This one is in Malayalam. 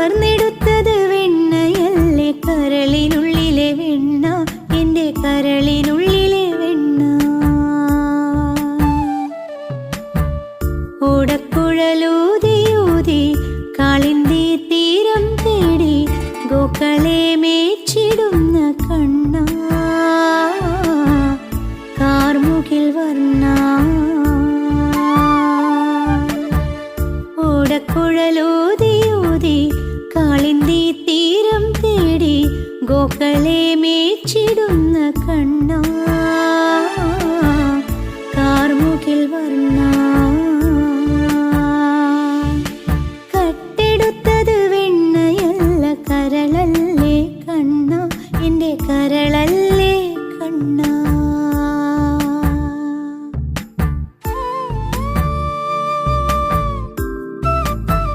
കവർന്നെടുത്തത് വെണ്ണയല്ലേ, കരളിനുള്ളിലെ വെണ്ണ, എൻ്റെ കരളിനുള്ളിലെ വെണ്ണ. ഓടക്കുഴലൂതിയൂതി കാളിന്തി തീരം തേടി ഗോക്കളെ മേച്ചിടുന്ന കണ്ണ, കാർമുകിൽ വർണ്ണ. ഓടക്കുഴലൂതിയൂതി കാളിന്തി തീരം തേടി ഗോക്കളെ മേച്ചിടുന്ന കണ്ണ, കാർമുകിൽ വർണ്ണ.